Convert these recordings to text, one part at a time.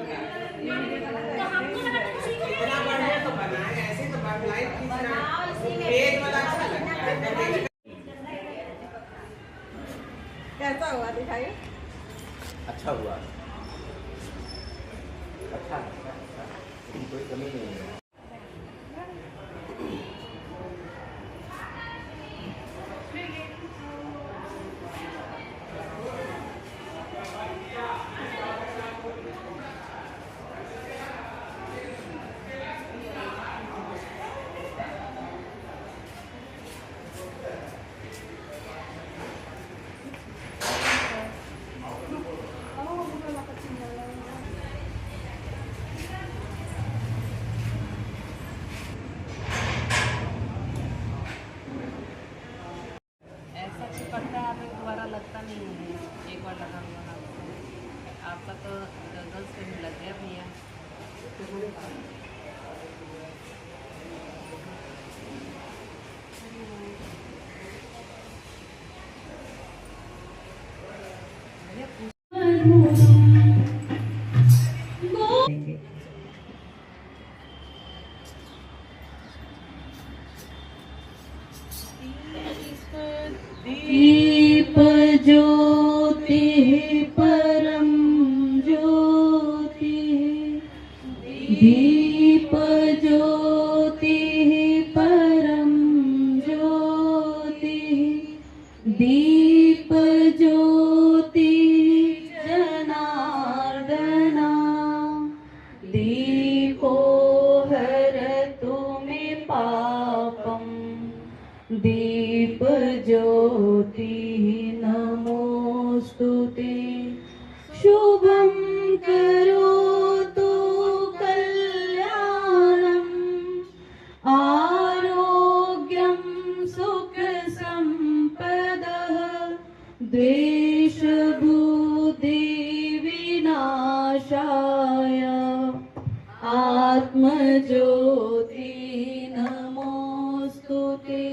तो हमको लगा था उसी को इतना बढ़िया तो बनाए, ऐसे तो लाइट खींचना पेज वाला अच्छा लगता है। कैसा हुआ दिखाइए। अच्छा हुआ, अच्छा लेकिन कोई कमी नहीं है। ऐसा चिपकता है, आपको दोबारा लगता नहीं है। एक बार लगा हुआ ना आपका तो गर्ल्स पे भी लग गया भैया। दीप ज्योति परम ज्योति, दीप ज्योति परम ज्योति, दीप ज्योति जनार्दना, दीपो हरतु मे पापम्, दीप ज्योति नमोस्तुते, शुभं करोतु कल्याणम्, आरोग्यं सुख संपदः, द्वेषबुद्धि विनाशाय, आत्मज्योति नमोस्तुते,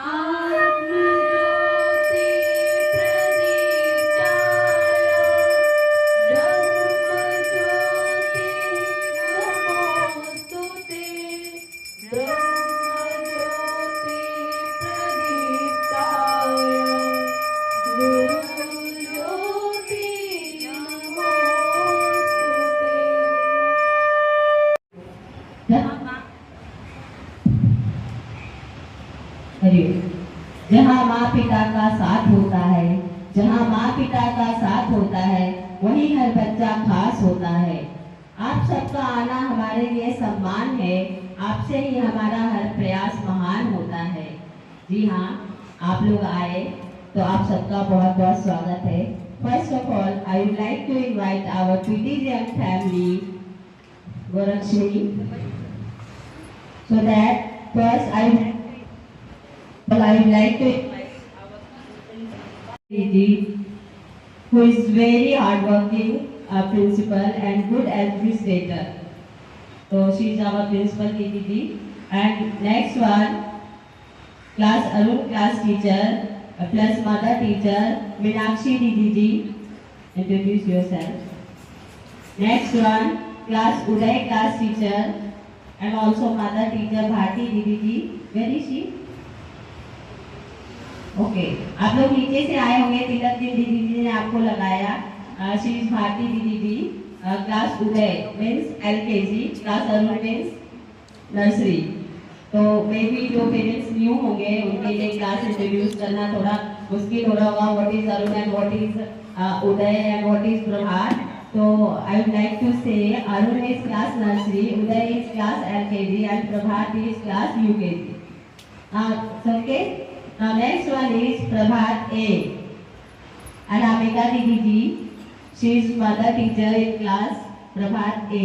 आत्मज्योति प्रदीप्ताय, ब्रह्मज्योति नमोस्तुते, ब्रह्मज्योति प्रदीप्ताय, गुरुज्योति नमोस्तुते। जहाँ माँ पिता का साथ होता है, जहाँ माँ पिता का साथ होता है, वहीं हर बच्चा खास होता है। आप सबका आना हमारे लिए सम्मान है, आपसे ही हमारा हर प्रयास महान होता है। जी हाँ, आप लोग आए तो आप सबका बहुत बहुत स्वागत है। First of all I would like to invite our PTGM family Gorakshri, so that first I would like to invite our Didi, who is very hardworking principal and good administrator. So she is our principal Didi. And next one, class Arun class teacher plus mother teacher Meenakshi Didi. Introduce yourself. Next one, class Uday class teacher and also mother teacher Bharti Didi. Where is she? Okay, आप लोग नीचे से आए होंगे। तिलक जी दीदी ने आपको लगाया। She is Bharti didi, class Uday means LKG, class Arun means nursery. तो मे बी जो पेरेंट्स न्यू होंगे उनके लिए क्लास इंट्रोड्यूस करना थोड़ा मुश्किल हो रहा होगा। What is Arun and what is Uday and what is Prabhat. तो I would like to say Arun is class nursery, Uday is class LKG and Prabhat is class UKG। Okay, now next one is Prabhat A. Anamika Didi ji, she is mother teacher in class Prabhat A.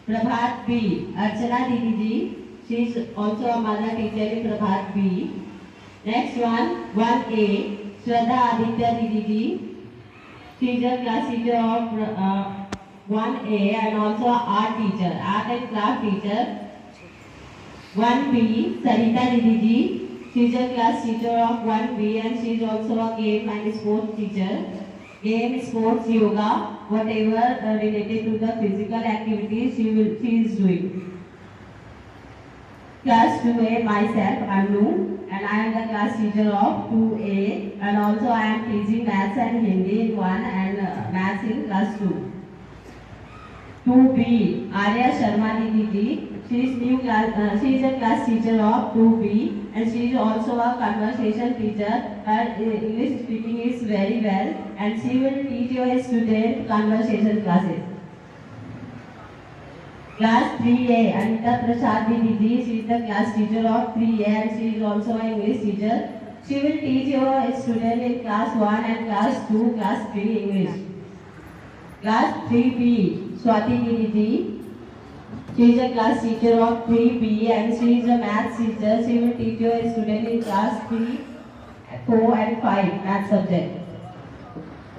Prabhat B. Archana Didi ji, she is also a mother teacher in Prabhat B. Next one, 1A, Shraddha Aditya Didi ji, she is a class teacher of 1A and also art teacher, art and craft teacher. 1B, Sarita Didi ji, she is a class teacher of 1B and she is also a game and sports teacher. game, sports, yoga, whatever related to the physical activities she is doing. Class 2A, myself, I'm Noor, and I am the class teacher of 2A, and also I am teaching maths and Hindi in 1 and maths in class 2. 2B, Arya Sharma Didi, she is a class teacher of 2B, and she is also a conversation teacher. Her English speaking is very well, and she will teach your student conversation classes. Class 3A, Anita Prasad Didi, she is the class teacher of 3A, and she is also an English teacher. She will teach your student in class 1 and class 2, class 3 English. Class 3B, Swati Didi, she is a class teacher of 3B, and she is a maths teacher. She will teach your student in class 3, 4 and 5 math subject.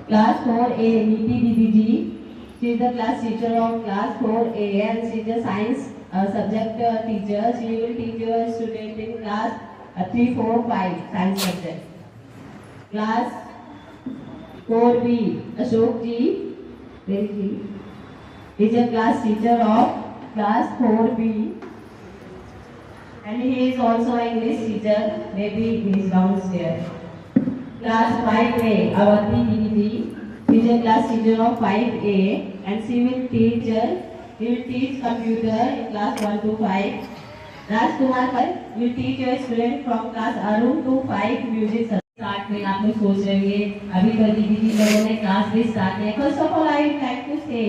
Class 4A, Niti Didi, she is the class teacher of class 4A, and she is a science subject teacher. She will teach your student in class 3, 4, 5 science subject. Class 4B, Ashok Ji, is a class teacher of class 4B, and he is also an English teacher. Maybe he is downstairs. Class 5A, Avanti Didi, she is a class teacher of 5A, and he will teach computer in class 1 to 5. Rajkumar Pai will teach your student from class Arun to 5 music subject. Start में आप लोग सोच रहे होंगे अभी तो दीदी लोगों ने क्लास भी स्टार्ट किया। First of all I would like to say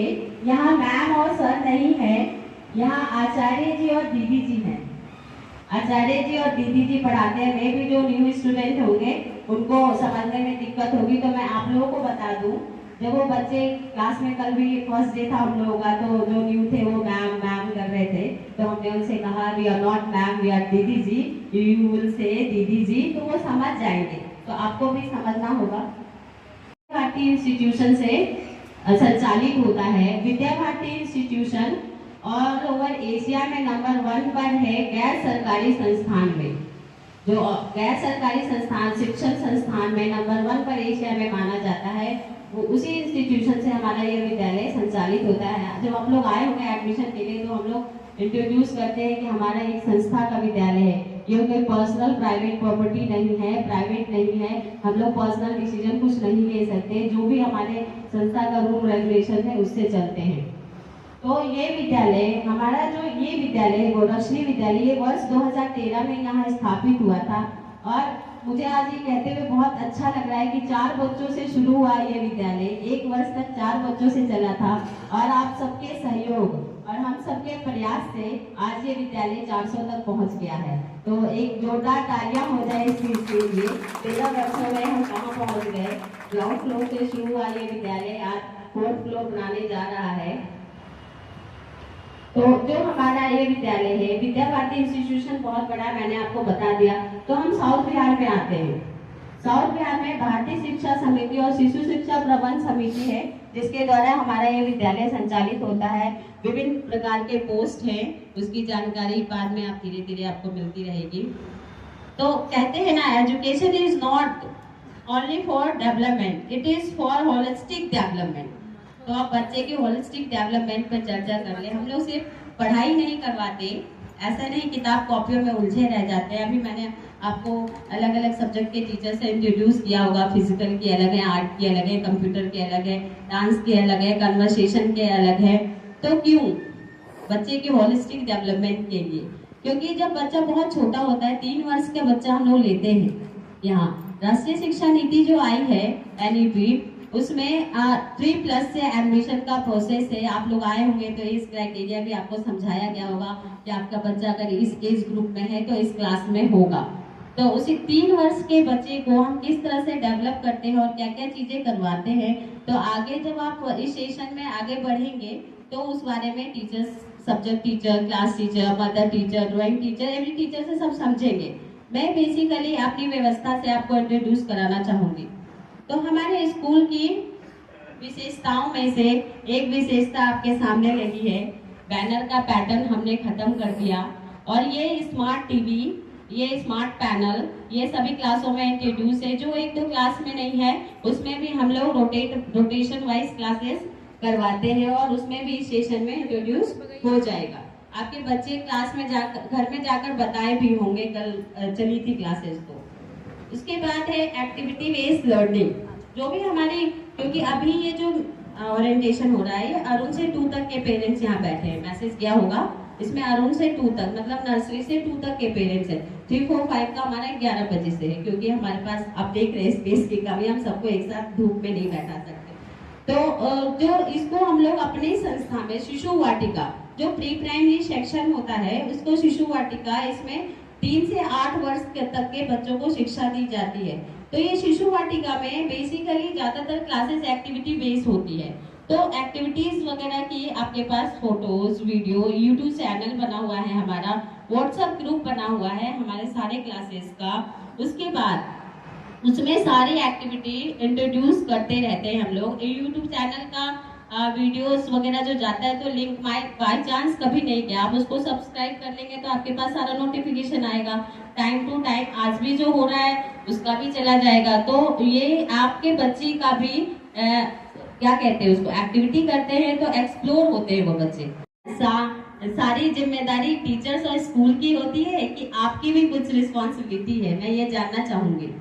यहाँ मैम और सर नहीं है, यहाँ आचार्य जी और दीदी जी हैं। आचार्य जी और दीदी जी पढ़ाते हैं। मे भी जो न्यू स्टूडेंट होंगे उनको समझने में दिक्कत होगी, तो मैं आप लोगों को बता दूं, जब वो बच्चे क्लास में कल भी फर्स्ट डे था उन लोगों का, तो जो न्यू थे वो मैम मैम कर रहे थे, तो हमने उनसे कहा we are not ma'am, we are didi ji, you will say दीदी जी, तो वो समझ जाएंगे। तो आपको भी समझना होगा। विद्या भारती इंस्टीट्यूशन से संचालित होता है। Vidya Bharati institution all over Asia में नंबर 1 पर है गैर सरकारी संस्थान में। जो गैर सरकारी संस्थान शिक्षण संस्थान में नंबर 1 पर एशिया में माना जाता है, वो उसी इंस्टीट्यूशन से हमारा ये विद्यालय संचालित होता है। जब आप लोग आए होंगे एडमिशन के लिए, तो हम लोग इंट्रोड्यूस करते हैं कि हमारा एक संस्था का विद्यालय है। ये कोई पर्सनल प्राइवेट प्रॉपर्टी नहीं है, प्राइवेट नहीं है, हम लोग पर्सनल डिसीजन कुछ नहीं ले सकते, जो भी हमारे संस्था का रूल रेगुलेशन है उससे चलते हैं। तो ये विद्यालय हमारा जो ये विद्यालय गोरक्षणी विद्यालय ये वर्ष 2013 में यहाँ स्थापित हुआ था, और मुझे आज ये कहते हुए बहुत अच्छा लग रहा है कि 4 बच्चों से शुरू हुआ ये विद्यालय, 1 वर्ष तक 4 बच्चों से चला था, और आप सबके सहयोग और हम सबके प्रयास से आज ये विद्यालय 400 तक पहुंच गया है। तो एक जोरदार तालियां हो जाए इस चीज के लिए। 13 वर्षों में हम कहाँ पहुंच गए। ग्राउंड फ्लोर से शुरू हुआ ये विद्यालय आज 4th फ्लोर बनाने जा रहा है। तो जो हमारा ये विद्यालय है विद्या भारती इंस्टीट्यूशन बहुत बड़ा, मैंने आपको बता दिया। तो हम साउथ बिहार में आते हैं। साउथ बिहार में भारतीय शिक्षा समिति और शिशु शिक्षा प्रबंध समिति है, जिसके द्वारा हमारा ये विद्यालय संचालित होता है। विभिन्न प्रकार के पोस्ट हैं, उसकी जानकारी बाद में आप धीरे धीरे आपको मिलती रहेगी। तो कहते हैं ना, education is not only for development, it is for holistic development. तो आप बच्चे के होलिस्टिक डेवलपमेंट पर चर्चा कर ले। हम लोग सिर्फ पढ़ाई नहीं करवाते, ऐसा नहीं किताब कॉपियों में उलझे रह जाते हैं। अभी मैंने आपको अलग अलग सब्जेक्ट के टीचर से इंट्रोड्यूस किया होगा। फिजिकल की अलग है, आर्ट की अलग है, कंप्यूटर की अलग है, डांस की अलग है, कन्वर्सेशन के अलग है। तो क्यों? बच्चे के होलिस्टिक डेवलपमेंट के लिए, क्योंकि जब बच्चा बहुत छोटा होता है, 3 वर्ष का बच्चा हम लोग लेते हैं। यहाँ राष्ट्रीय शिक्षा नीति जो आई है NEP, उसमें 3+ से एडमिशन का प्रोसेस है। आप लोग आए होंगे तो इस क्राइटेरिया भी आपको समझाया गया होगा कि आपका बच्चा अगर इस एज ग्रुप में है तो इस क्लास में होगा। तो उसी 3 वर्ष के बच्चे को हम किस तरह से डेवलप करते हैं और क्या क्या चीजें करवाते हैं, तो आगे जब आप इस सेशन में आगे बढ़ेंगे तो उस बारे में teachers, subject teacher, class teacher, mother teacher, drawing teacher, every teacher से सब समझेंगे। मैं बेसिकली अपनी व्यवस्था से आपको इंट्रोड्यूस कराना चाहूंगी। तो हमारे स्कूल की विशेषताओं में से एक विशेषता आपके सामने लगी है। बैनर का पैटर्न हमने खत्म कर दिया, और ये स्मार्ट टीवी ये स्मार्ट पैनल, ये सभी क्लासों में इंट्रोड्यूस है। जो एक दो क्लास में नहीं है उसमें भी हम लोग रोटेशन वाइज क्लासेस करवाते हैं और उसमें भी इस सेशन में इंट्रोड्यूस हो जाएगा। आपके बच्चे क्लास में जाकर घर में जाकर बताए भी होंगे, कल चली थी क्लासेस। तो उसके बाद है एक्टिविटी बेस्ड लर्निंग, जो भी हमारी, क्योंकि अभी ये जो ओरिएंटेशन हो रहा है अरुण से 2 तक के पेरेंट्स यहाँ बैठे हैं, मैसेज किया होगा। इसमें अरुण से 2 तक मतलब नर्सरी से 2 तक के पेरेंट्स हैं। 3, 4, 5 का हमारा 11 बजे से है, क्योंकि हमारे पास आप देख रहे हैं स्पेस की कमी, हम सबको एक साथ धूप में नहीं बैठा सकते। तो जो इसको हम लोग अपनी संस्था में शिशु वाटिका, जो प्री प्राइमरी सेक्शन होता है उसको शिशु वाटिका, इसमें 3 से 8 वर्ष तक के बच्चों को शिक्षा दी जाती है। तो ये शिशु वाटिका में बेसिकली ज्यादातर क्लासेस एक्टिविटी बेस्ड होती है। तो एक्टिविटीज वगैरह की आपके पास फोटोज, वीडियो, यूट्यूब चैनल बना हुआ है, हमारा व्हाट्सएप ग्रुप बना हुआ है हमारे सारे क्लासेस का। उसके बाद उसमें सारी एक्टिविटी इंट्रोड्यूस करते रहते हैं हम लोग। यूट्यूब चैनल का वीडियोस वगैरह जो जाता है तो लिंक बाय चांस कभी नहीं गया, आप उसको सब्सक्राइब कर लेंगे तो आपके पास सारा नोटिफिकेशन आएगा। टाइम टू टाइम आज भी जो हो रहा है उसका भी चला जाएगा। तो ये आपके बच्चे का भी क्या कहते हैं उसको, एक्टिविटी करते हैं तो एक्सप्लोर होते हैं वो बच्चे। सारी जिम्मेदारी टीचर्स और स्कूल की होती है कि आपकी भी कुछ रिस्पॉन्सिबिलिटी है, मैं ये जानना चाहूंगी।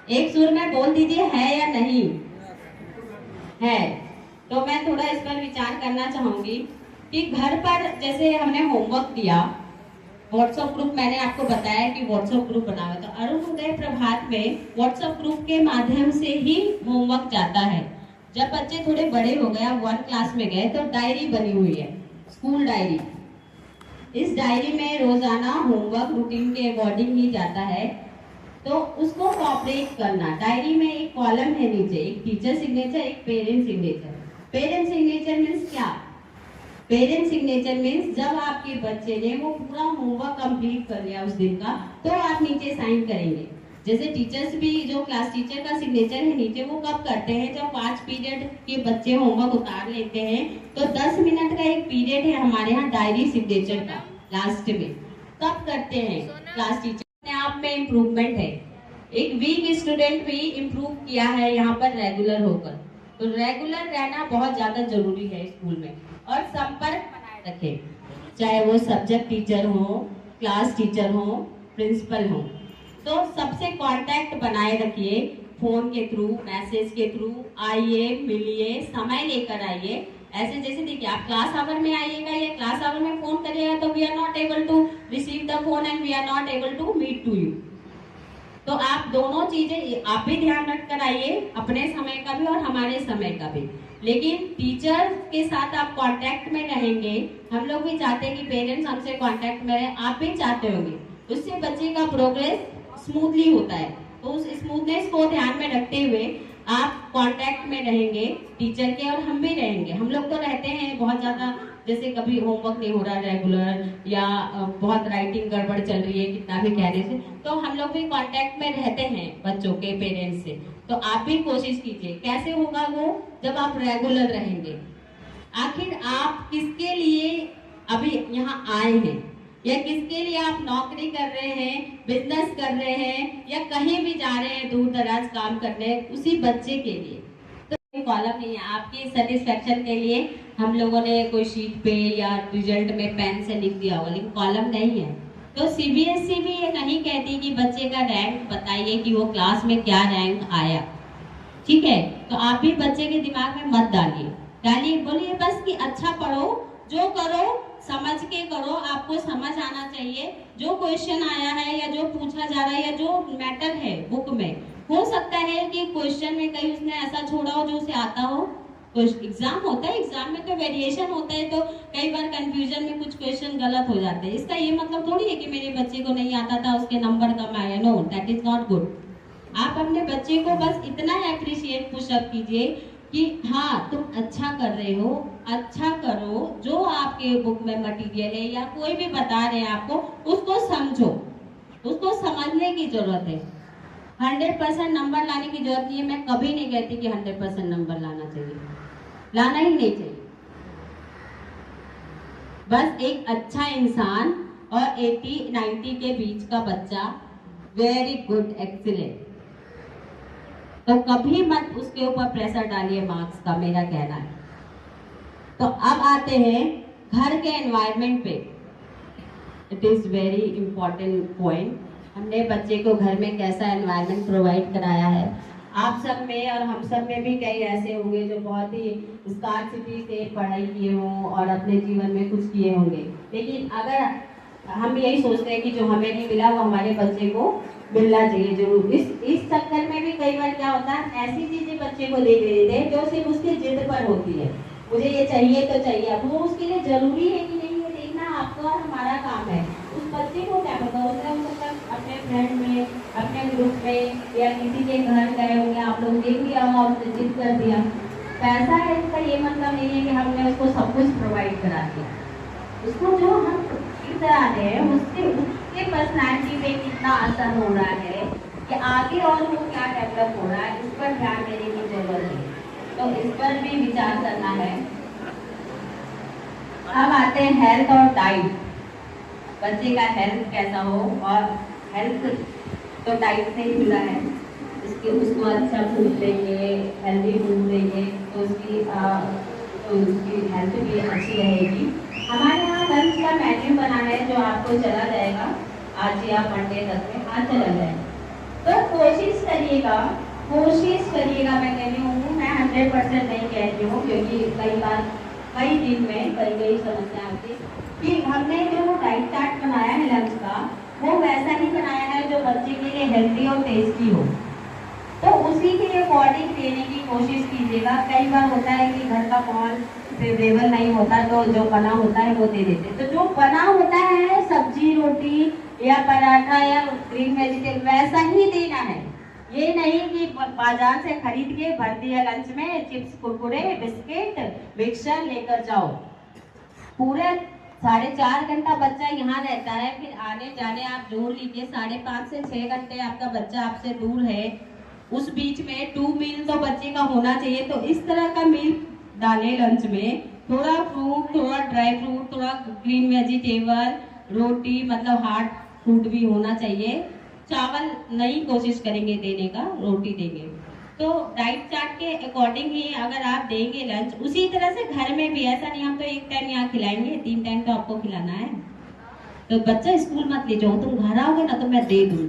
एक सुर में बोल दीजिए, है या नहीं है। तो मैं थोड़ा इस पर विचार करना चाहूंगी कि घर पर जैसे हमने होमवर्क दिया, व्हाट्सएप ग्रुप मैंने आपको बताया कि व्हाट्सएप ग्रुप बना हुआ, तो अरुणोदय प्रभात में व्हाट्सएप ग्रुप के माध्यम से ही होमवर्क जाता है। जब बच्चे थोड़े बड़े हो गए, 1 क्लास में गए, तो डायरी बनी हुई है, स्कूल डायरी। इस डायरी में रोजाना होमवर्क रूटीन के अकॉर्डिंग ही जाता है। तो उसको कॉपरेट करना, डायरी में एक कॉलम है नीचे, एक टीचर सिग्नेचर, एक parent signature. Parent signature means क्या? पेरेंट सिग्नेचर मीन्स जब आपके बच्चे ने वो पूरा होमवर्क कंप्लीट कर लिया उस दिन का, तो आप नीचे साइन करेंगे। जैसे टीचर्स भी, जो क्लास टीचर का सिग्नेचर है नीचे, वो कब करते हैं? जब 5 पीरियड के बच्चे होमवर्क उतार लेते हैं तो 10 मिनट का एक पीरियड है हमारे यहाँ डायरी सिग्नेचर का, लास्ट में तब करते हैं। क्लास टीचर अपने आप में इम्प्रूवमेंट है। एक वीक स्टूडेंट भी इम्प्रूव किया है यहाँ पर रेगुलर होकर। तो रेगुलर रहना बहुत ज्यादा जरूरी है स्कूल में, और संपर्क बनाए रखें, चाहे वो सब्जेक्ट टीचर हो, क्लास टीचर हो, प्रिंसिपल हो। तो सबसे कांटेक्ट बनाए रखिए, फोन के थ्रू, मैसेज के थ्रू, आइए, मिलिए, समय लेकर आइए। ऐसे जैसे देखिए, आप क्लास आवर में आइएगा या क्लास आवर में फोन करिएगा तो we are not able to receive the phone and we are not able to meet to you. तो आप दोनों चीजें आप भी ध्यान रख कर आइए, अपने समय का भी और हमारे समय का भी। लेकिन टीचर के साथ आप कांटेक्ट में रहेंगे, हम लोग भी चाहते हैं कि पेरेंट्स हमसे कांटेक्ट में रहे, आप भी चाहते होंगे, उससे बच्चे का प्रोग्रेस स्मूथली होता है। तो उस स्मूथनेस को ध्यान में रखते हुए आप कांटेक्ट में रहेंगे टीचर के, और हम भी रहेंगे। हम लोग तो रहते हैं बहुत ज्यादा, जैसे कभी होमवर्क नहीं हो रहा रेगुलर, या बहुत राइटिंग गड़बड़ चल रही है कितना भी कहने से, तो हम लोग भी कांटेक्ट में रहते हैं बच्चों के पेरेंट्स से। तो आप भी कोशिश कीजिए। कैसे होगा वो? जब आप रेगुलर रहेंगे। आखिर आप किसके लिए अभी यहाँ आए हैं, या किसके लिए आप नौकरी कर रहे हैं, बिजनेस कर रहे हैं, या कहीं भी जा रहे हैं दूर दराज काम करने, उसी बच्चे के लिए। तो कॉलम नहीं है, आपकी सेटिस्फेक्शन के लिए हम लोगों ने कोई शीट पे या रिजल्ट में पेन से लिख दिया होगा, लेकिन कॉलम नहीं है। तो सीबीएसई भी ये नहीं कहती कि बच्चे का रैंक बताइए कि वो क्लास में क्या रैंक आया, ठीक है? तो आप भी बच्चे के दिमाग में मत डालिए, बोलिए बस कि अच्छा पढ़ो, जो करो समझ के करो, आपको समझ आना चाहिए। जो क्वेश्चन आया है या जो पूछा जा रहा है या जो मैटर है बुक में, हो सकता है कि क्वेश्चन में कहीं उसने ऐसा छोड़ा हो जो उसे आता हो। एग्जाम होता है, एग्जाम में तो वेरिएशन होता है, तो कई बार कंफ्यूजन में कुछ क्वेश्चन गलत हो जाते हैं। इसका ये मतलब थोड़ी है कि मेरे बच्चे को नहीं आता था, उसके नंबर कम आया। No, that is not good. आप अपने बच्चे को बस इतना अप्रिशिएट पुशअप कीजिए कि हाँ तुम अच्छा कर रहे हो, अच्छा करो, जो आपके बुक में मटेरियल है या कोई भी बता रहे हैं आपको, उसको समझो, उसको समझने की जरूरत है। 100% नंबर लाने की जरूरत नहीं है। मैं कभी नहीं कहती कि 100% नंबर लाना चाहिए, लाना ही नहीं चाहिए। बस एक अच्छा इंसान और 80-90 के बीच का बच्चा वेरी गुड, एक्सीलेंट। तो कभी मत उसके ऊपर प्रेशर डालिए मार्क्स का, मेरा कहना है। तो अब आते हैं घर के एनवायरनमेंट पे। It is very important point. हमने बच्चे को घर में कैसा एनवायरनमेंट प्रोवाइड कराया है। आप सब में और हम सब में भी कई ऐसे होंगे जो बहुत ही स्कार्सिटी से पढ़ाई किए हों और अपने जीवन में कुछ किए होंगे, लेकिन अगर हम यही सोचते हैं कि जो हमें नहीं मिला वो हमारे बच्चे को मिलना चाहिए जरूर। इस चक्कर में भी कई बार क्या होता है, ऐसी चीजें बच्चे को दे देते हैं जो सिर्फ उसकी जिद पर होती है, मुझे ये चाहिए तो चाहिए। अब वो उसके लिए जरूरी है कि नहीं, ये देखना आपका और हमारा काम है। उस बच्चे को क्या पता, उसने मतलब अपने फ्रेंड में, अपने ग्रुप में या किसी के घर गए होंगे, आप लोग देख लिया होगा, उसने जिद कर दिया। पैसा है इसका ये मतलब नहीं है कि हमने उसको सब कुछ प्रोवाइड करा दिया। उसको जो हम करा रहे हैं उसके पर्सनैलिटी पे कितना असर हो रहा है कि आगे और वो क्या डेवलप हो रहा है, इस पर ध्यान देने की जरूरत है। तो इस पर भी विचार करना है। अब आते हैं हेल्थ और डाइट। बच्चे का हेल्थ कैसा हो, और हेल्थ तो डाइट से ही मिला है। उसको अच्छा फूड देंगे, हेल्दी फूड देंगे तो उसकी हेल्थ भी अच्छी रहेगी। हमारे यहाँ लंच का मेन्यू बना है जो आपको चला जाएगा आज या मंडे तक में, आज चला जाएगा। तो कोशिश करिएगा, मैं कह रही हूँ, मैं 100% नहीं कह रही हूँ, क्योंकि कई बार कई दिन में कई समस्या होती कि हमने जो डाइट चार्ट बनाया है लंच का, वो वैसा नहीं बनाया है जो बच्चे के लिए हेल्दी और टेस्टी हो। तो उसी के अकॉर्डिंग देने की कोशिश कीजिएगा। कई बार होता है कि घर का माहौल फेवरेबल नहीं होता, तो जो बना होता है वो दे देते। तो जो बना होता है सब्जी रोटी या पराठा या ग्रीन वेजिटेबल, वैसा ही देना है। ये नहीं कि बाजार से खरीद के भर दिया लंच में चिप्स, कुरकुरे, बिस्किट, मिक्सचर लेकर जाओ। पूरे 4.5 घंटा बच्चा यहाँ रहता है, फिर आने जाने आप जोड़ लीजिए 5.5 से 6 घंटे आपका बच्चा आपसे दूर है। उस बीच में 2 मील तो बच्चे का होना चाहिए। तो इस तरह का मील डालें लंच में, थोड़ा फ्रूट, थोड़ा ड्राई फ्रूट, थोड़ा ग्रीन वेजिटेबल, रोटी, मतलब हार्ड फूड भी होना चाहिए। चावल नहीं कोशिश करेंगे देने का, रोटी देंगे। तो डाइट चार्ट के अकॉर्डिंग ही अगर आप देंगे लंच, उसी तरह से घर में भी, ऐसा नहीं हम तो एक टाइम यहाँ खिलाएंगे, 3 टाइम तो आपको खिलाना है। तो बच्चा स्कूल मत ले जाओ, तुम घर आओगे ना तो मैं दे दूँ,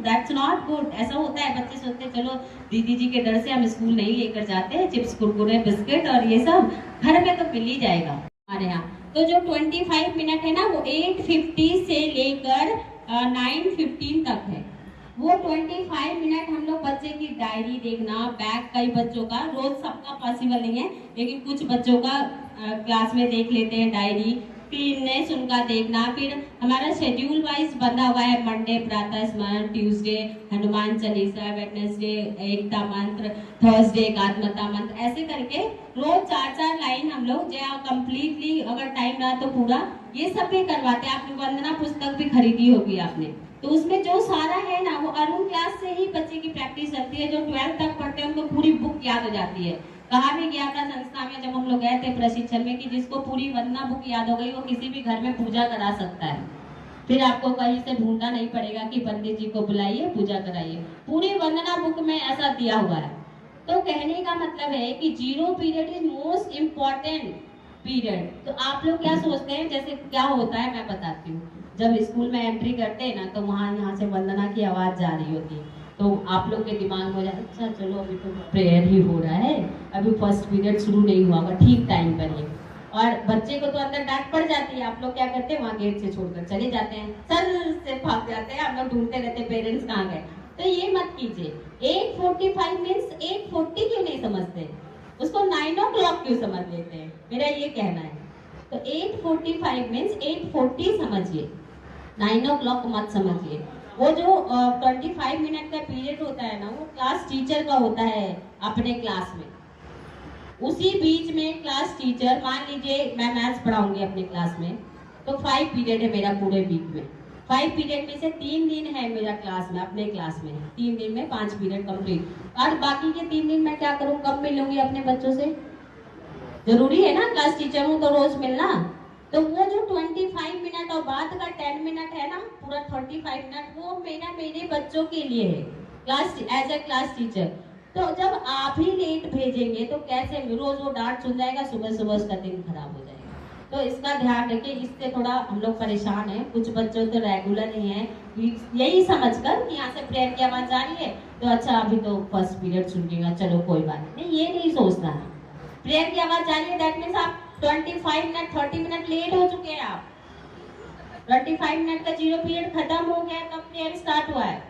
दैट्स नॉट गुड। ऐसा होता है, बच्चे सोचते चलो दीदी जी के डर से हम स्कूल नहीं लेकर जाते हैं, चिप्स, कुरकुरे, बिस्किट और ये सब घर में तो मिल ही जाएगा हमारे यहाँ। तो जो 25 मिनट है ना, वो 8:50 से लेकर 9:15 तक है। वो 25 मिनट हम लोग बच्चे की डायरी देखना, बैग, कई बच्चों का रोज सबका पॉसिबल नहीं है, लेकिन कुछ बच्चों का क्लास में देख लेते हैं डायरी, क्लीननेस उनका देखना। फिर हमारा शेड्यूल वाइज बंधा हुआ है, मंडे प्रातः स्मरण, ट्यूसडे हनुमान चालीसा, वेडनेसडे एकता मंत्र, थर्सडे एकात्मता मंत्र, ऐसे करके रोज 4-4 लाइन हम लोग जो कंप्लीटली, अगर टाइम रहा तो पूरा ये सब भी करवाते हैं। आपने वंदना पुस्तक भी खरीदी होगी आपने, तो उसमें जो सारा है ना, वो अरुण क्लास से ही बच्चे की प्रैक्टिस चलती है। जो 12th तक पढ़ते हैं उनको पूरी बुक याद हो जाती है। कहा भी गया था संस्था में जब हम लोग गए थे प्रशिक्षण में कि जिसको पूरी वंदना बुक याद हो गई वो किसी भी घर में पूजा करा सकता है। फिर आपको कहीं से ढूंढना नहीं पड़ेगा कि पंडित जी को बुलाइए पूजा कराइए, पूरी वंदना बुक में ऐसा दिया हुआ है। तो कहने का मतलब है कि 0 period is most important period. तो आप लोग क्या सोचते हैं, जैसे क्या होता है मैं बताती हूँ। जब स्कूल में एंट्री करते हैं ना, तो वहाँ यहाँ से वंदना की आवाज जा रही होती है, तो आप लोग के दिमाग में हो जाए अच्छा चलो अभी तो प्रेयर ही हो रहा है, अभी फर्स्ट पीरियड शुरू नहीं हुआ होगा, ठीक टाइम पर ही। और बच्चे को तो अंदर डांट पड़ जाती है, आप लोग क्या करते हैं वहाँ गेट से छोड़कर चले जाते हैं, सर से भाग जाते हैं, हम लोग ढूंढते रहते हैं पेरेंट्स कहाँ गए। तो ये मत कीजिए। 8:45 मीन्स 8:40 क्यों नहीं समझते, उसको 9 o'clock क्यों समझ लेते हैं, मेरा ये कहना है। तो 8:45 मीन्स 8:40 समझिए, 9 o'clock मत समझिए। वो जो 25 मिनट का पीरियड होता है ना, वो क्लास टीचर का होता है अपने क्लास में। उसी बीच में क्लास टीचर, मान लीजिए मैं मैथ्स पढ़ाऊंगी अपने क्लास में, तो 5 पीरियड है मेरा पूरे वीक में। 5 पीरियड में से 3 दिन है मेरा क्लास में, अपने क्लास में 3 दिन में 5 पीरियड कंप्लीट। और बाकी के 3 दिन मैं क्या करूँ, कब मिलूंगी अपने बच्चों से, जरूरी है ना, क्लास टीचर हूँ तो रोज मिलना। तो वो जो 25 मिनट और बाद का 10 मिनट है ना, पूरा 35 मिनट वो मेरे बच्चों के लिए है, class as a class teacher. तो जब आप ही लेट भेजेंगे तो कैसे रोज वो डांट सुन जाएगा, सुबह सुबह उसका दिन खराब हो जाएगा। तो इसका ध्यान रखिए, इससे थोड़ा हम लोग परेशान हैं। कुछ बच्चों तो रेगुलर ही हैं, यही समझकर कि यहाँ से प्रेयर की आवाज आ रही है तो अच्छा अभी तो फर्स्ट पीरियड सुनिएगा, चलो कोई बात नहीं, ये नहीं सोचना है। प्रेयर की आवाज आ रही है दैट मीन्स आप 25 मिनट 30 मिनट लेट हो चुके हैं। आप 25 मिनट का 0 पीरियड खत्म हो गया, तब प्रेयर स्टार्ट हुआ है।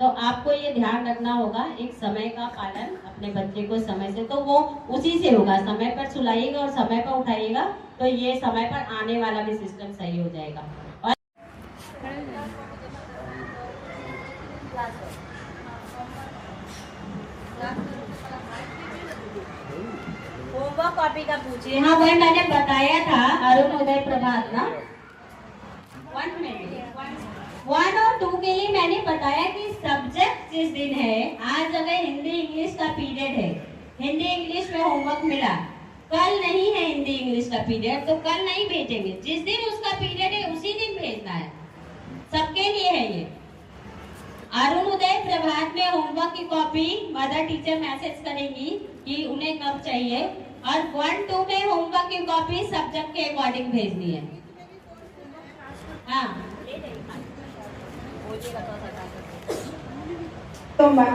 तो आपको ये ध्यान रखना होगा, एक समय का पालन अपने बच्चे को समय से, तो वो उसी से होगा। समय पर सुलाइएगा और समय पर उठाइएगा तो ये समय पर आने वाला भी सिस्टम सही हो जाएगा। और होमवर्क कॉपी का पूछिए। हाँ वही मैंने बताया था, अरुण उदय प्रभात ना 1 और 2 के लिए मैंने बताया कि सब्जेक्ट जिस दिन है, आज अगर हिंदी इंग्लिश का पीरियड है, हिंदी इंग्लिश में होमवर्क मिला, कल नहीं है हिंदी इंग्लिश का पीरियड तो कल नहीं भेजेंगे। जिस दिन उसका पीरियड है उसी दिन भेजना है, सबके लिए है ये। अरुण उदय प्रभात में होमवर्क की कॉपी मदर टीचर मैसेज करेंगी कि उन्हें कब चाहिए, और 1-2 में होमवर्क की कॉपी सब्जेक्ट के अकॉर्डिंग भेजनी है। हाँ तो मेरा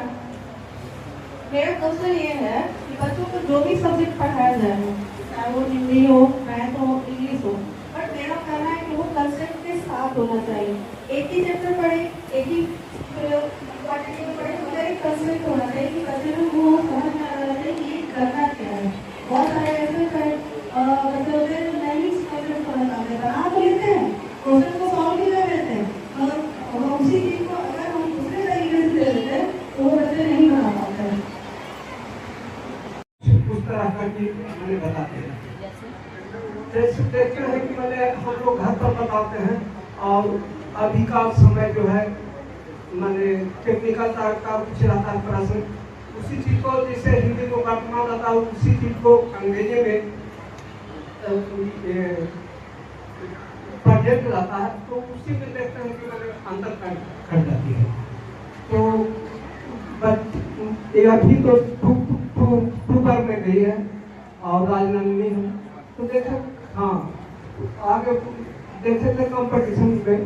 क्वेश्चन ये है कि बच्चों को जो भी सब्जेक्ट पढ़ाया जाए, चाहे वो हिंदी हो, मैथ हो, इंग्लिश हो, बट मेरा कहना है कि वो कंसेप्ट के साथ होना चाहिए। एक ही चैप्टर पढ़े, एक ही क्वांटिटी में पढ़े, मगर एक कंसेप्ट होना चाहिए कि बच्चे को वो समझ में आना चाहिए कि ये करना क्या है। बहुत सारे ऐसे बच्चे होते हैं जो नहीं कंसेप्ट समझ आते, बना तो लेते हैं, क्वेश्चन को सॉल्व भी कर लेते हैं, और उसी चीज को अगर हम दूसरे तरीके से दे देते हैं तो वो बच्चे नहीं बना पाते हैं। उस तरह का चीज मैंने बताते हैं, जैसे देखते हैं कि मैंने हम लोग घर पर बताते हैं, और अभी का समय जो है मैंने टेक्निकल का कुछ रहता है प्रश्न, उसी चीज को जैसे हिंदी को वर्तमान रहता है उसी चीज को अंग्रेजी में प्रोजेक्ट रहता है, तो उसी में देखते हैं कि मैंने अंतर कर जाती है। तो अभी तो टू पर में गई है और राजनंदिनी है, तो देखे हाँ आगे देखे थे कंपटीशन में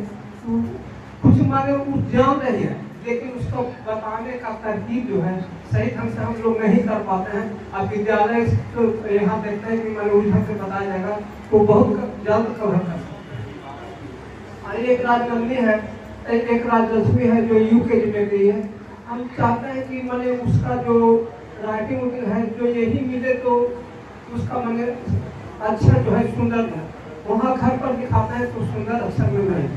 कुछ माने जान रही है, लेकिन उसको बताने का तरकीब जो है सही ढंग से हम लोग नहीं कर पाते हैं। अब विद्यालय तो यहाँ देखते हैं कि मैंने उस ढंग से बताया जाएगा तो बहुत जल्द कवर कर सकते हैं। एक राजनंदिनी है, एक राजलक्ष्मी है जो यूकेजी में गई है। हम चाहते हैं कि मैंने उसका जो राइटिंग है जो यही मिले तो उसका मैंने अक्षर जो है सुंदर है, वहाँ घर पर दिखाते हैं तो सुंदर अक्षर मिल रहे हैं।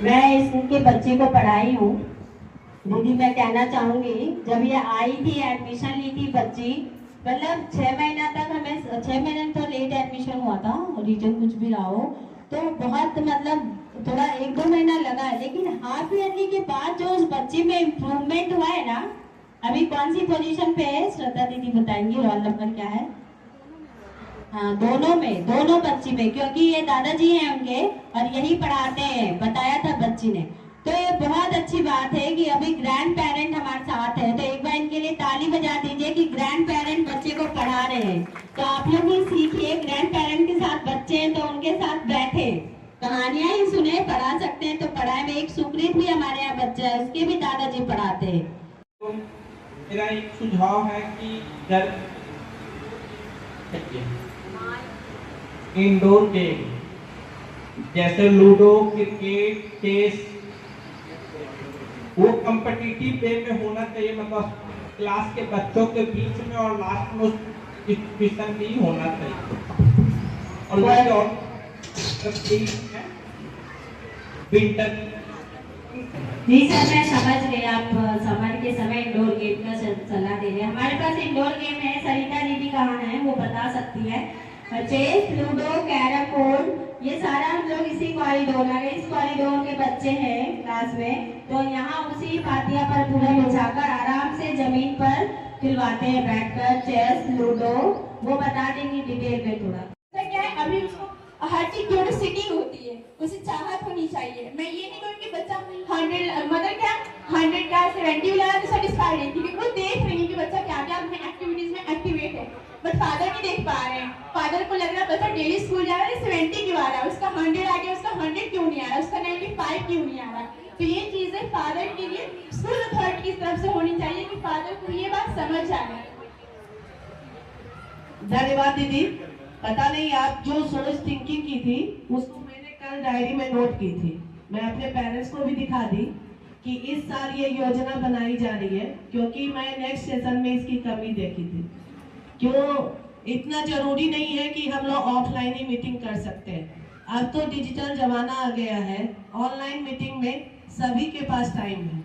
मैं इसके बच्चे को पढ़ाई हूँ दीदी। मैं कहना चाहूंगी, जब ये आई थी एडमिशन ली थी बच्ची, मतलब 6 महीना तक हमें 6 महीने तो लेट एडमिशन हुआ था, रीजन कुछ भी रहा हो, तो बहुत मतलब थोड़ा 1-2 महीना लगा, लेकिन हाफ ईयरली के बाद जो उस बच्चे में इम्प्रूवमेंट हुआ है ना, अभी कौन सी पोजीशन पे है श्रद्धा दीदी बताएंगी, रोल नंबर क्या है? हाँ दोनों बच्ची में, क्योंकि ये दादाजी हैं उनके और यही पढ़ाते हैं, बताया था बच्ची ने। तो ये बहुत अच्छी बात है कि अभी ग्रैंड पेरेंट हमारे साथ है, तो एक बार इनके लिए ताली बजा दीजिए कि ग्रैंड पेरेंट बच्चे को पढ़ा रहे हैं। तो आप लोग भी सीखिए, ग्रैंड पेरेंट के साथ बच्चे हैं तो उनके साथ बैठे, कहानियां ही सुने, पढ़ा सकते हैं तो पढ़ाए में। एक सुकृत भी हमारे यहाँ बच्चा है, उसके भी दादाजी पढ़ाते हैं। तो मेरा एक सुझाव है कि घर इंडोर गेम जैसे लूडो, क्रिकेट, चेस, वो कम्पिटिटिव वे में होना चाहिए, मतलब क्लास के बच्चों के बीच में, और लास्ट में डिस्कशन भी होना चाहिए। और वैसे और विंटर जी सर, मैं समझ गई, आप समर के समय इंडोर गेम का सलाह दे रहे हैं। हमारे पास इंडोर गेम है, सरिता दीदी कहाँ है वो बता सकती है। चेस, लूडो, कैरम बोर्ड, ये सारा हम लोग इसी कॉरिडोर में, इस कॉरिडोर के बच्चे हैं क्लास में, तो यहाँ उसी पातिया पर पूरा बिछाकर आराम से जमीन पर खिलवाते हैं बैठकर, चेस, लूडो, वो बता देंगी डिटेल में थोड़ा। क्या है, अभी उसको हर चीज क्यूरियोसिटी होती है, उसे चाहत होनी चाहिए। मैं ये नहीं कहूँगी कि बच्चा 100 मतलब क्या 100 का 70 लगा तो सेटिस्फाइड है, क्योंकि वो देख रही है कि बच्चा क्या क्या अपने एक्टिविटीज में एक्टिवेट है, बट फादर नहीं देख पा रहे हैं। फादर को लग रहा है बच्चा डेली स्कूल जा रहा है 70 क्यों आ रहा है, उसका 100 आ गया, उसका 100 क्यों नहीं आ रहा, उसका 95 क्यों नहीं आ रहा। तो ये चीजें फादर के लिए स्कूल अथॉरिटी की तरफ से होनी चाहिए कि फादर को ये बात समझ आए। धन्यवाद दीदी। पता नहीं आप जो सोच थिंकिंग की थी उसको मैंने कल डायरी में नोट की थी। मैं अपने पेरेंट्स को भी दिखा दी कि इस साल ये योजना बनाई जा रही है, क्योंकि मैं नेक्स्ट सेशन में इसकी कमी देखी थी। क्यों इतना जरूरी नहीं है कि हम लोग ऑफलाइन ही मीटिंग कर सकते हैं। अब तो डिजिटल जमाना आ गया है, ऑनलाइन मीटिंग में सभी के पास टाइम है,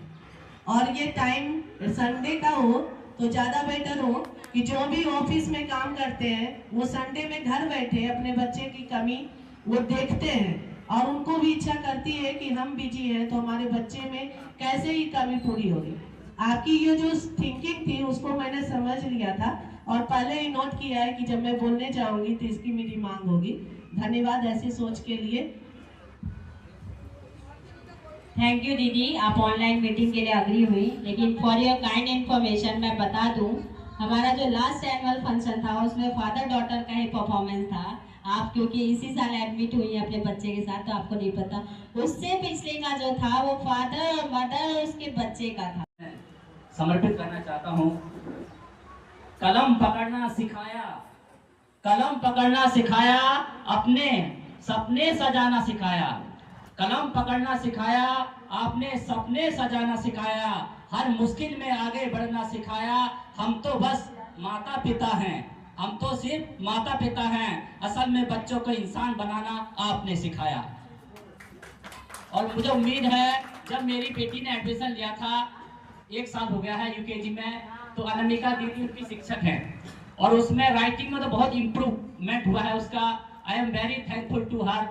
और ये टाइम संडे का हो तो ज़्यादा बेटर हो कि जो भी ऑफिस में काम करते हैं वो संडे में घर बैठे अपने बच्चे की कमी वो देखते हैं, और उनको भी इच्छा करती है कि हम बिजी हैं तो हमारे बच्चे में कैसे ही कमी पूरी होगी। आपकी ये जो थिंकिंग थी उसको मैंने समझ लिया था और पहले ही नोट किया है कि जब मैं बोलने जाऊंगी तो इसकी मेरी मांग होगी। धन्यवाद ऐसी सोच के लिए। थैंक यू दीदी, आप ऑनलाइन मीटिंग के लिए अग्री हुई, लेकिन फॉर योर काइंड इन्फॉर्मेशन मैं बता दूं, हमारा जो लास्ट एनुअल फंक्शन था उसमें फादर डॉटर का ही परफॉर्मेंस था। आप क्योंकि इसी साल एडमिट हुई हैं अपने बच्चे के साथ तो आपको नहीं पता, उससे पिछले का जो था वो फादर और मदर उसके बच्चे का था। समर्पित करना चाहता हूँ। कलम पकड़ना सिखाया, कलम पकड़ना सिखाया, अपने सपने सजाना सिखाया। कलम पकड़ना सिखाया, आपने सपने सजाना सिखाया, हर मुश्किल में आगे बढ़ना सिखाया। हम तो बस माता पिता हैं, हम तो सिर्फ माता पिता हैं, असल में बच्चों को इंसान बनाना आपने सिखाया। और मुझे उम्मीद है जब मेरी बेटी ने एडमिशन लिया था, 1 साल हो गया है यूकेजी में, तो अनामिका दीदी उनकी शिक्षक हैं और उसमें राइटिंग में तो बहुत इम्प्रूवमेंट हुआ है उसका। I am very thankful to her,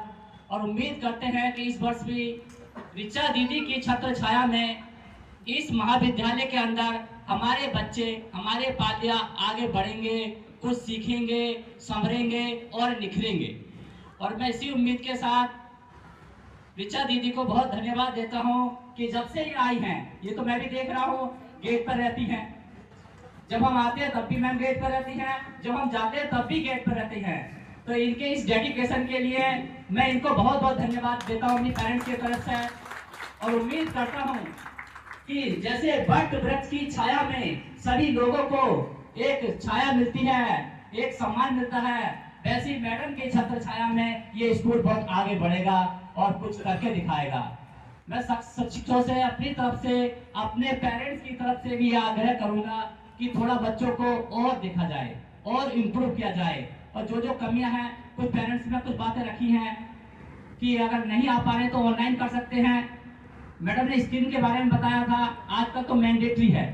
और उम्मीद करते हैं कि इस वर्ष भी ऋचा दीदी की छत्र छाया में इस महाविद्यालय के अंदर हमारे बच्चे, हमारे बालिया आगे बढ़ेंगे, कुछ सीखेंगे, संभरेंगे और निखरेंगे। और मैं इसी उम्मीद के साथ ऋचा दीदी को बहुत धन्यवाद देता हूं कि जब से ये आई हैं, ये तो मैं भी देख रहा हूं, गेट पर रहती हैं, जब हम आते हैं तब भी मैम गेट पर रहती हैं, जब हम जाते हैं तब भी गेट पर रहती हैं। तो इनके इस डेडिकेशन के लिए मैं इनको बहुत बहुत धन्यवाद देता हूं अपनी पेरेंट्स की तरफ से। और उम्मीद करता हूं कि जैसे वट वृक्ष की छाया में सभी लोगों को एक छाया मिलती है, एक सम्मान मिलता है, वैसी मैडम की छत्र छाया में ये स्कूल बहुत आगे बढ़ेगा और कुछ करके दिखाएगा। मैं शिक्षकों से, अपनी तरफ से, अपने पेरेंट्स की तरफ से भी आग्रह करूंगा कि थोड़ा बच्चों को और देखा जाए और इम्प्रूव किया जाए। और जो जो कमियां हैं, कुछ पेरेंट्स में कुछ बातें रखी हैं कि अगर नहीं आ पा रहे तो ऑनलाइन कर सकते हैं। मैडम ने स्क्रीन के बारे में बताया था, आजकल तो मैंडेटरी है,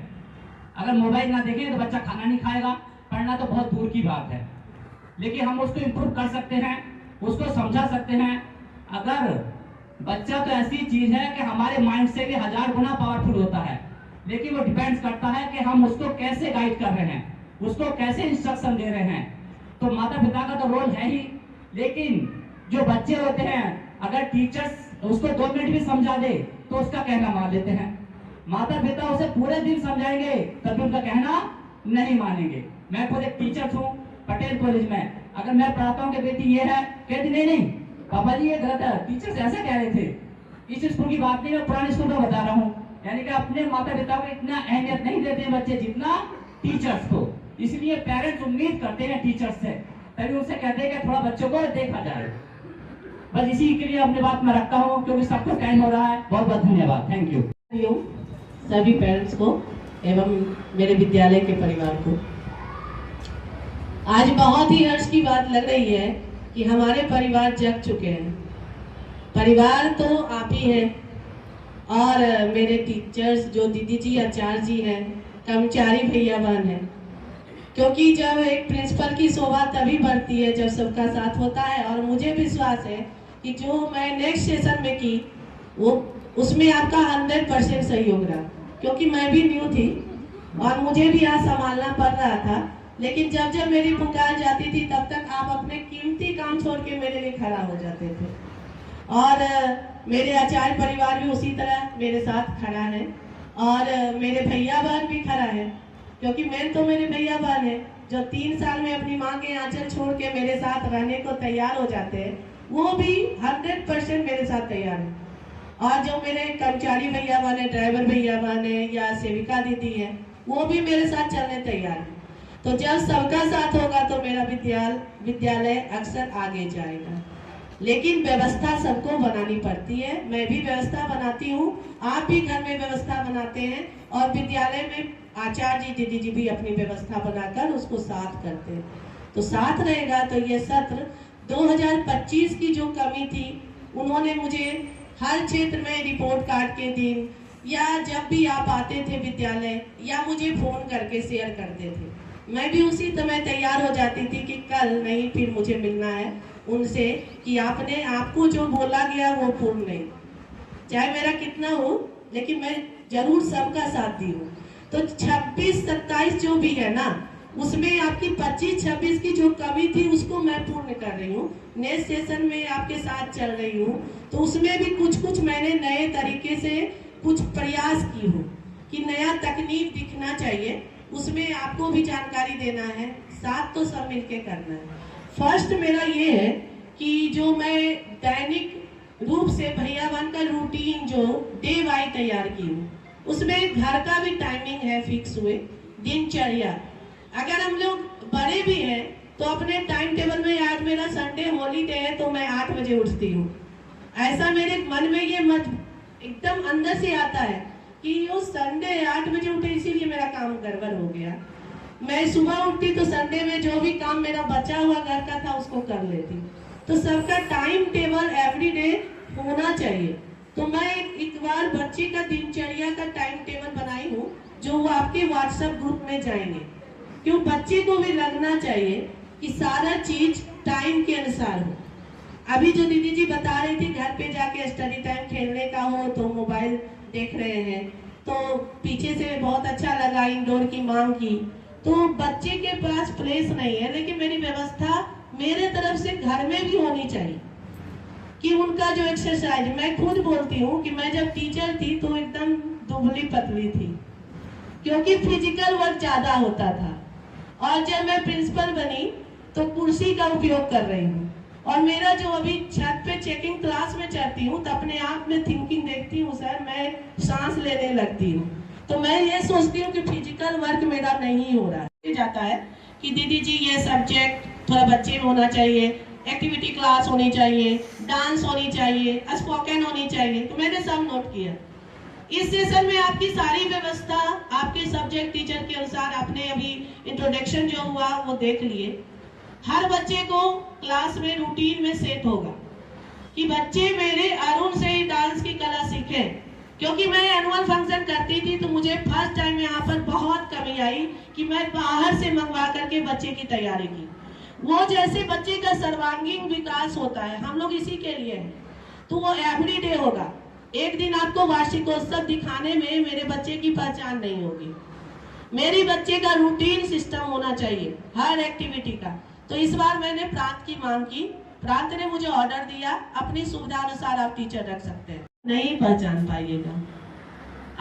अगर मोबाइल ना देखें तो बच्चा खाना नहीं खाएगा, पढ़ना तो बहुत दूर की बात है, लेकिन हम उसको इम्प्रूव कर सकते हैं, उसको समझा सकते हैं। अगर बच्चा तो ऐसी चीज है कि हमारे माइंड से भी 1000 गुना पावरफुल होता है, लेकिन वो डिपेंड्स करता है कि हम उसको कैसे गाइड कर रहे हैं, उसको कैसे इंस्ट्रक्शन दे रहे हैं। तो माता पिता का तो रोल है ही, लेकिन जो बच्चे होते हैं अगर टीचर्स उसको 2 मिनट भी समझा दे तो उसका कहना मान लेते हैं। माता पिता उसे पूरे दिन समझाएंगे तभी उनका कहना नहीं मानेंगे। मैं खुद एक टीचर हूँ पटेल कॉलेज में, अगर मैं पढ़ाता हूँ कि बेटी ये है, कहती नहीं नहीं पापा जी ये गलत है, टीचर्स ऐसे कह रहे थे। इस स्कूल की बात नहीं, मैं पुराने स्कूल का बता रहा हूँ। यानी कि अपने माता पिता को इतना अहमियत नहीं देते हैं बच्चे जितना टीचर्स को। इसलिए पेरेंट्स उम्मीद करते हैं टीचर्स से, तभी उनसे कहते हैं कि थोड़ा बच्चों को देखा जाए। बस इसी के लिए अपनी बात में रखता हूँ क्योंकि सबको टाइम हो रहा है। बहुत बहुत धन्यवाद, थैंक यू सभी पेरेंट्स को एवं मेरे विद्यालय के परिवार को। आज बहुत ही हर्ष की बात लग रही है कि हमारे परिवार जग चुके हैं। परिवार तो आप ही हैं और मेरे टीचर्स जो दीदी जी, आचार्य जी हैं, कर्मचारी भैया बहन हैं, क्योंकि जब एक प्रिंसिपल की शोभा तभी बढ़ती है जब सबका साथ होता है। और मुझे विश्वास है कि जो मैं नेक्स्ट सेशन में की वो उसमें आपका 100% सहयोग रहा, क्योंकि मैं भी न्यू थी और मुझे भी यहाँ संभालना पड़ रहा था, लेकिन जब जब मेरी पुकार जाती थी तब तक आप अपने कीमती काम छोड़ के मेरे लिए खड़ा हो जाते थे। और मेरे आचार्य परिवार भी उसी तरह मेरे साथ खड़ा है, और मेरे भैया बहन भी खड़ा है, क्योंकि मेन तो मेरे भैया बहन है जो 3 साल में अपनी माँ के आंचल छोड़ के मेरे साथ रहने को तैयार हो जाते हैं, वो भी 100% मेरे साथ तैयार है। और जो मेरे कर्मचारी भैया बहन है, ड्राइवर भैया बहन है या सेविका दीदी है, वो भी मेरे साथ चलने तैयार है। तो जब सबका साथ होगा तो मेरा विद्यालय अक्सर आगे जाएगा। लेकिन व्यवस्था सबको बनानी पड़ती है, मैं भी व्यवस्था बनाती हूँ, आप भी घर में व्यवस्था बनाते हैं, और विद्यालय में आचार्य जी दीदी जी भी अपनी व्यवस्था बनाकर उसको साथ करते हैं। तो साथ रहेगा तो ये सत्र 2025 की जो कमी थी, उन्होंने मुझे हर क्षेत्र में रिपोर्ट कार्ड के दिन या जब भी आप आते थे विद्यालय या मुझे फोन करके शेयर करते थे, मैं भी उसी समय तैयार हो जाती थी कि कल नहीं फिर मुझे मिलना है उनसे, कि आपने आपको जो बोला गया वो पूर्ण नहीं, चाहे मेरा कितना हो, लेकिन मैं जरूर सबका साथ दी हूँ। तो 26-27 जो भी है ना, उसमें आपकी 25-26 की जो कमी थी उसको मैं पूर्ण कर रही हूँ। नेक्स्ट सेशन में आपके साथ चल रही हूँ, तो उसमें भी कुछ मैंने नए तरीके से कुछ प्रयास की हूँ कि नया तकनीक दिखना चाहिए, उसमें आपको भी जानकारी देना है, साथ तो सब मिलके करना है। फर्स्ट मेरा ये है कि जो मैं दैनिक रूप से भैया बहन का रूटीन जो डे वाई तैयार की हूँ, उसमें घर का भी टाइमिंग है फिक्स हुए, दिनचर्या। अगर हम लोग बड़े भी हैं तो अपने टाइम टेबल में, आज मेरा संडे हॉलीडे है तो मैं 8 बजे उठती हूँ, ऐसा मेरे मन में ये मत एकदम अंदर से आता है कि वो संडे 8 बजे उठे इसीलिए मेरा काम गड़बड़ हो गया। मैं सुबह उठती तो संडे में जो भी काम मेरा बचा हुआ घर का था उसको कर लेती। तो सबका टाइम टेबल एवरीडे होना चाहिए। तो मैं एक बार बच्चे का दिनचर्या का टाइम टेबल बनाई हूँ, जो वो आपके व्हाट्सएप ग्रुप में जाएंगे, क्यों बच्चे को भी लगना चाहिए कि सारा चीज टाइम के अनुसार हो। अभी जो दीदी जी बता रही थी घर पे जाके स्टडी टाइम खेलने का हो तो मोबाइल देख रहे हैं, तो पीछे से बहुत अच्छा लगा इंडोर की मांग की। तो बच्चे के पास प्लेस नहीं है, लेकिन मेरी व्यवस्था मेरे तरफ से घर में भी होनी चाहिए कि उनका जो एक्सरसाइज, मैं खुद बोलती हूँ कि मैं जब टीचर थी तो एकदम दुबली पतली थी, क्योंकि फिजिकल वर्क ज्यादा होता था, और जब मैं प्रिंसिपल बनी तो कुर्सी का उपयोग कर रही हूँ। और मेरा जो अभी छत पे चेकिंग क्लास में चढ़ती हूँ तो अपने आप में थिंकिंग देखती हूँ, सर मैं सांस लेने लगती हूँ। तो मैं ये सोचती हूँ कि फिजिकल वर्क मेरा नहीं हो रहा है। जाता है कि दीदी जी ये सब्जेक्ट थोड़ा बच्चे में होना चाहिए, एक्टिविटी क्लास होनी चाहिए, डांस होनी चाहिए, स्पोकन होनी चाहिए, तो मैंने सब नोट किया। इस सेशन में आपकी सारी व्यवस्था आपके सब्जेक्ट टीचर के अनुसार, आपने अभी इंट्रोडक्शन जो हुआ वो देख लिए। हर बच्चे को क्लास में रूटीन में सेट होगा कि बच्चे मेरे अरुण से ही डांस की कला सीखें, क्योंकि मैं एनुअल फंक्शन करती थी तो मुझे फर्स्ट टाइम यहाँ पर बहुत कमी आई कि मैं बाहर से मंगवा करके बच्चे की तैयारी की। वो जैसे बच्चे का सर्वांगीण विकास होता है, हम लोग इसी के लिए हैं, तो वो एवरीडे होगा। एक दिन आपको वार्षिकोत्सव दिखाने में मेरे बच्चे की पहचान नहीं होगी। मेरी बच्चे का रूटीन सिस्टम होना चाहिए हर एक्टिविटी का। तो इस बार मैंने प्रांत की मांग की, प्रांत ने मुझे ऑर्डर दिया, अपनी सुविधा अनुसार आप टीचर रख सकते हैं, नहीं पहचान पाइएगा।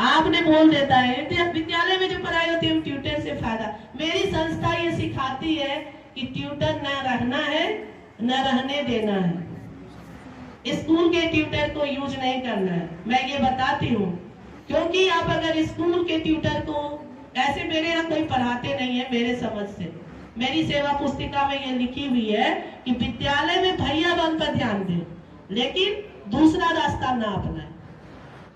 आपने बोल देता है विद्यालय में जो पढ़ाई होती है ट्यूटर से फायदा। मेरी संस्था ये सिखाती है कि ट्यूटर न रहना है न रहने देना है, स्कूल के ट्यूटर को यूज नहीं करना है। मैं ये बताती हूँ क्योंकि आप अगर स्कूल के ट्यूटर को, ऐसे मेरे यहाँ कोई पढ़ाते नहीं है मेरे समझ से, मेरी सेवा पुस्तिका में ये लिखी हुई है कि विद्यालय में भैया बहन पर ध्यान दें, लेकिन दूसरा रास्ता ना अपनाएं।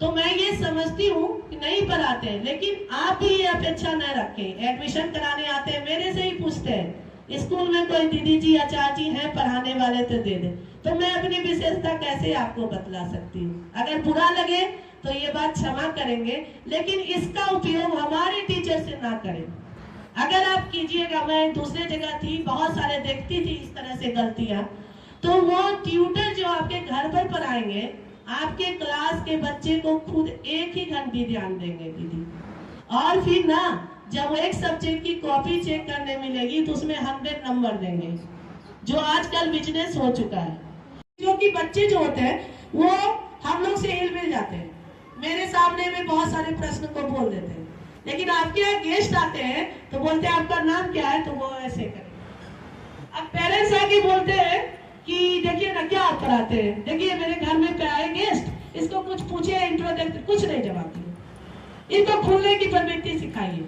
तो मैं ये समझती हूँ कि नहीं पढ़ाते हैं, लेकिन आप भी ये अपेक्षा न रखें। एडमिशन कराने आते हैं मेरे से ही पूछते हैं स्कूल में कोई दीदी जी आचार्य जी हैं पढ़ाने वाले तो दे दे, तो मैं अपनी विशेषता कैसे आपको बतला सकती हूँ। अगर बुरा लगे तो ये बात क्षमा करेंगे, लेकिन इसका उपयोग हमारे टीचर से ना करें। अगर आप कीजिएगा, मैं दूसरे जगह थी, बहुत सारे देखती थी इस तरह से गलतियां, तो वो ट्यूटर जो आपके घर पर पढ़ाएंगे, आपके क्लास के बच्चे को खुद एक ही घंटे ध्यान देंगे दीदी। और फिर ना जब वो एक सब्जेक्ट की कॉपी चेक करने मिलेगी तो उसमें 100 नंबर देंगे, जो आजकल बिजनेस हो चुका है। क्योंकि बच्चे जो होते हैं वो हम लोग से हिल मिल जाते हैं, मेरे सामने में बहुत सारे प्रश्न को बोल देते हैं, लेकिन आपके यहाँ गेस्ट आते हैं तो बोलते हैं आपका नाम क्या है, तो वो ऐसे करें। अब पेरेंट्स आके बोलते हैं कि देखिए ना क्या आप पढ़ाते हैं, देखिए मेरे घर में आए गेस्ट, इसको कुछ पूछे इंट्रोडक्शन, कुछ नहीं जवाब दिए, इनको खुलने की प्रवृत्ति सिखाइए,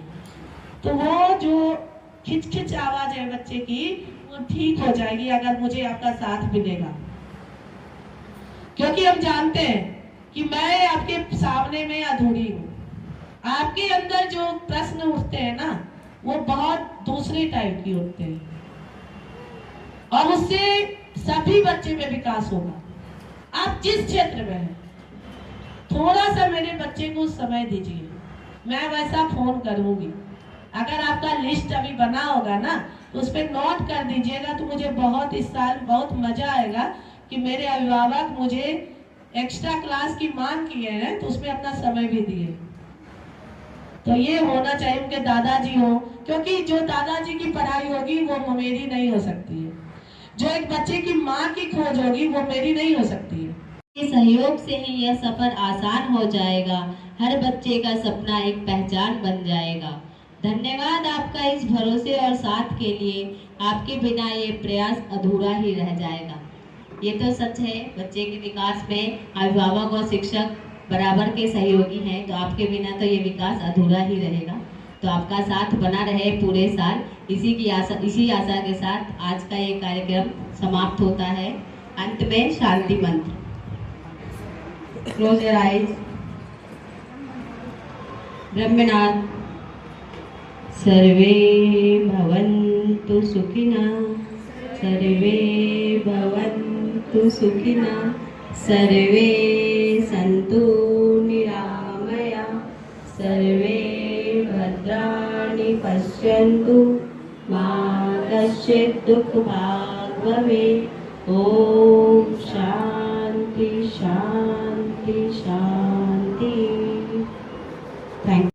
तो वो जो खिच आवाज है बच्चे की वो ठीक हो जाएगी अगर मुझे आपका साथ मिलेगा। क्योंकि हम जानते हैं कि मैं आपके सामने में अधूरी हूँ, आपके अंदर जो प्रश्न उठते हैं ना वो बहुत दूसरे टाइप की उठते हैं, और उससे सभी बच्चे में विकास होगा। आप जिस क्षेत्र में हैं थोड़ा सा मेरे बच्चे को समय दीजिए, मैं वैसा फोन करूंगी। अगर आपका लिस्ट अभी बना होगा ना तो उस पर नोट कर दीजिएगा, तो मुझे बहुत इस साल बहुत मजा आएगा कि मेरे अभिभावक मुझे एक्स्ट्रा क्लास की मांग किए हैं तो उसमें अपना समय भी दिए। तो ये होना चाहिए उनके दादाजी हो, क्योंकि जो दादाजी की पढ़ाई होगी वो मेरी नहीं हो सकती है, जो एक बच्चे की माँ की खोज होगी वो मेरी नहीं हो सकती है। के सहयोग से ही यह सफर आसान हो जाएगा, हर बच्चे का सपना एक पहचान बन जाएगा। धन्यवाद आपका इस भरोसे और साथ के लिए, आपके बिना ये प्रयास अधूरा ही रह जाएगा। ये तो सच है, बच्चे के विकास में अभिभावक और शिक्षक बराबर के सहयोगी हैं, तो आपके बिना तो ये विकास अधूरा ही रहेगा। तो आपका साथ बना रहे पूरे साल, इसी आशा के साथ आज का ये कार्यक्रम समाप्त होता है। अंत में शांति मंत्र। Close your eyes. ब्रह्मनाथ। सर्वे भवन्तु सुखिनः, सर्वे भवन्तु सुखिनः, सर्वे सन्तु निरामया, सर्वे भद्राणि पश्यन्तु, मा कश्चित् दुःखभाग् भवेत्। ॐ शान्ति शान्ति शान्ति।